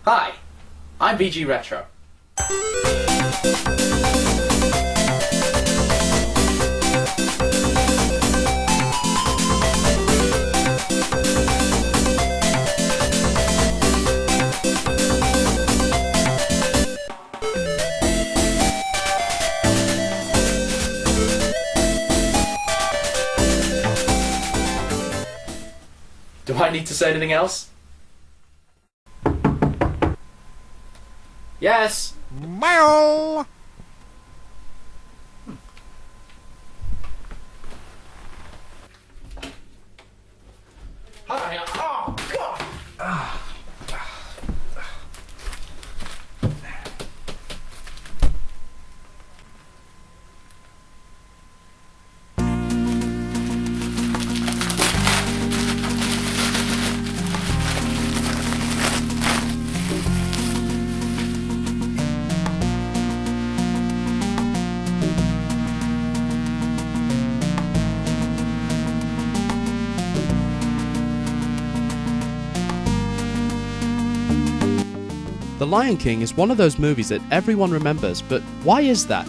Hi, I'm VGRetro. Do I need to say anything else? Yes. Meow. Hi. Oh God. The Lion King is one of those movies that everyone remembers, but why is that?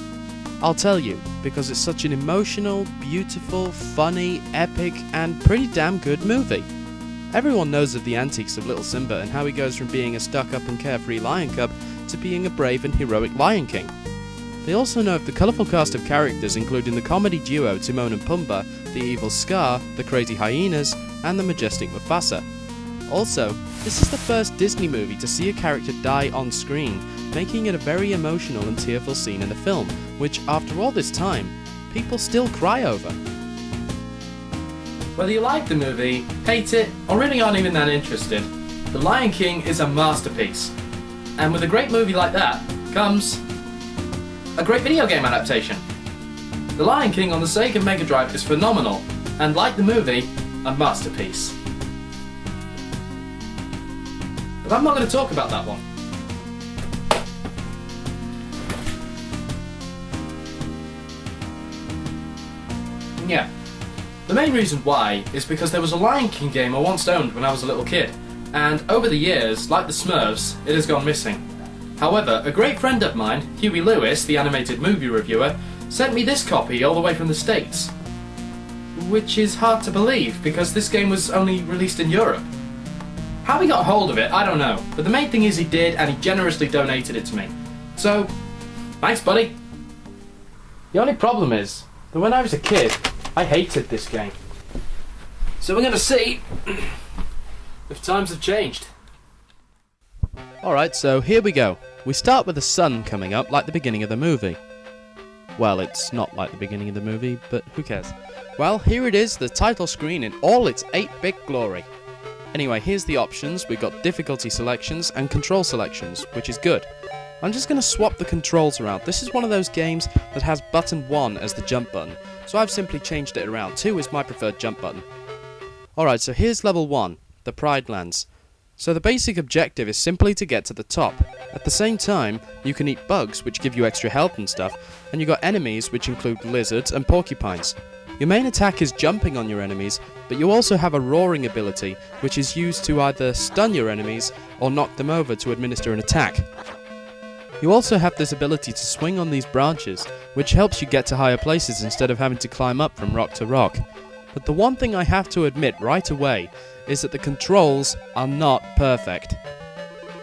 I'll tell you, because it's such an emotional, beautiful, funny, epic, and pretty damn good movie. Everyone knows of the antics of little Simba and how he goes from being a stuck-up and carefree lion cub to being a brave and heroic Lion King. They also know of the colourful cast of characters including the comedy duo Timon and Pumbaa, the evil Scar, the crazy hyenas, and the majestic Mufasa. Also, this is the first Disney movie to see a character die on screen, making it a very emotional and tearful scene in the film, which, after all this time, people still cry over. Whether you like the movie, hate it, or really aren't even that interested, The Lion King is a masterpiece. And with a great movie like that comes a great video game adaptation. The Lion King on the Sega Mega Drive is phenomenal, and like the movie, a masterpiece. But I'm not going to talk about that one. Yeah. The main reason why is because there was a Lion King game I once owned when I was a little kid, and over the years, like the Smurfs, it has gone missing. However, a great friend of mine, Huey Lewis, the animated movie reviewer, sent me this copy all the way from the States. Which is hard to believe, because this game was only released in Europe. How he got hold of it, I don't know, but the main thing is he did, and he generously donated it to me. So, thanks buddy. The only problem is that when I was a kid, I hated this game. So we're gonna see if times have changed. Alright, so here we go. We start with the sun coming up like the beginning of the movie. Well, it's not like the beginning of the movie, but who cares? Well, here it is, the title screen in all its 8-bit glory. Anyway, here's the options. We've got difficulty selections and control selections, which is good. I'm just going to swap the controls around. This is one of those games that has button 1 as the jump button, so I've simply changed it around. 2 is my preferred jump button. Alright, so here's level 1, the Pride Lands. So the basic objective is simply to get to the top. At the same time, you can eat bugs, which give you extra health and stuff, and you got enemies, which include lizards and porcupines. Your main attack is jumping on your enemies, but you also have a roaring ability, which is used to either stun your enemies or knock them over to administer an attack. You also have this ability to swing on these branches, which helps you get to higher places instead of having to climb up from rock to rock. But the one thing I have to admit right away is that the controls are not perfect.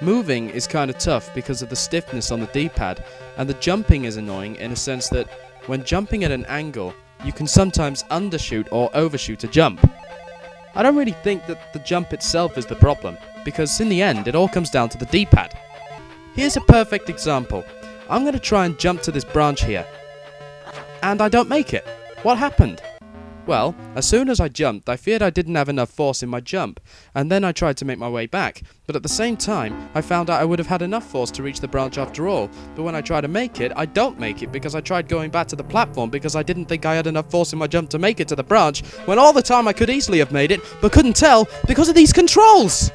Moving is kinda tough because of the stiffness on the D-pad, and the jumping is annoying in a sense that when jumping at an angle, you can sometimes undershoot or overshoot a jump. I don't really think that the jump itself is the problem, because in the end it all comes down to the D-pad. Here's a perfect example. I'm going to try and jump to this branch here, and I don't make it. What happened? Well, as soon as I jumped, I feared I didn't have enough force in my jump, and then I tried to make my way back, but at the same time, I found out I would have had enough force to reach the branch after all, but when I try to make it, I don't make it because I tried going back to the platform because I didn't think I had enough force in my jump to make it to the branch, when all the time I could easily have made it, but couldn't tell because of these controls!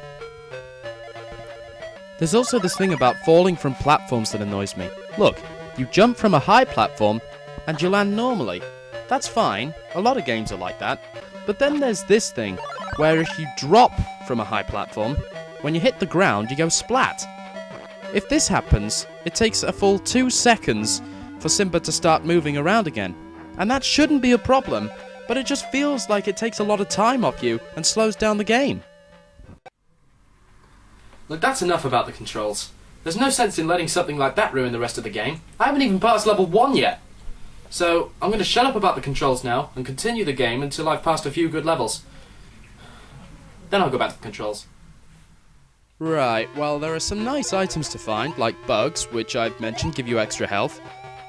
There's also this thing about falling from platforms that annoys me. Look, you jump from a high platform, and you land normally. That's fine, a lot of games are like that. But then there's this thing, where if you drop from a high platform, when you hit the ground you go splat. If this happens, it takes a full 2 seconds for Simba to start moving around again. And that shouldn't be a problem, but it just feels like it takes a lot of time off you and slows down the game. Look, that's enough about the controls. There's no sense in letting something like that ruin the rest of the game. I haven't even passed level 1 yet. So, I'm going to shut up about the controls now and continue the game until I've passed a few good levels. Then I'll go back to the controls. Right, well, there are some nice items to find, like bugs, which I've mentioned give you extra health.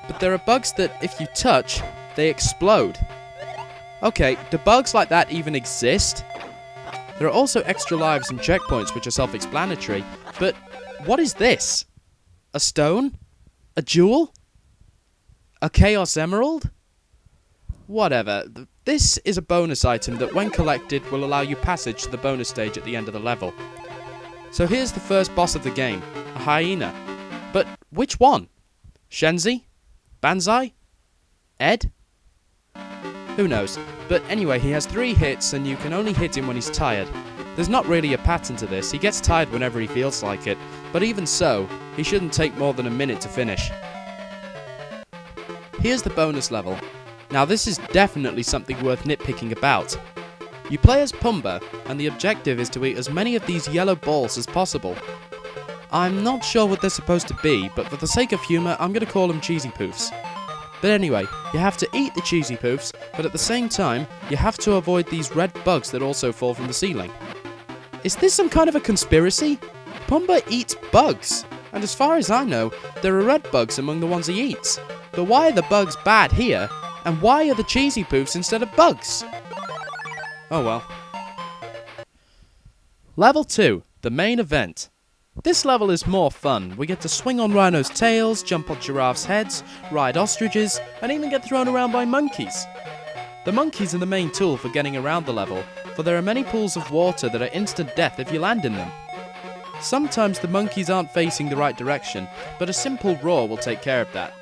But there are bugs that, if you touch, they explode. Okay, do bugs like that even exist? There are also extra lives and checkpoints, which are self-explanatory, but what is this? A stone? A jewel? A Chaos Emerald? Whatever. This is a bonus item that, when collected, will allow you passage to the bonus stage at the end of the level. So here's the first boss of the game, a hyena. But which one? Shenzi? Banzai? Ed? Who knows? But anyway, he has 3 hits and you can only hit him when he's tired. There's not really a pattern to this, he gets tired whenever he feels like it, but even so, he shouldn't take more than a minute to finish. Here's the bonus level. Now this is definitely something worth nitpicking about. You play as Pumbaa, and the objective is to eat as many of these yellow balls as possible. I'm not sure what they're supposed to be, but for the sake of humour, I'm going to call them cheesy poofs. But anyway, you have to eat the cheesy poofs, but at the same time, you have to avoid these red bugs that also fall from the ceiling. Is this some kind of a conspiracy? Pumbaa eats bugs, and as far as I know, there are red bugs among the ones he eats. But why are the bugs bad here, and why are the cheesy poofs instead of bugs? Oh well. Level 2, the main event. This level is more fun. We get to swing on rhinos' tails, jump on giraffes' heads, ride ostriches, and even get thrown around by monkeys. The monkeys are the main tool for getting around the level, for there are many pools of water that are instant death if you land in them. Sometimes the monkeys aren't facing the right direction, but a simple roar will take care of that.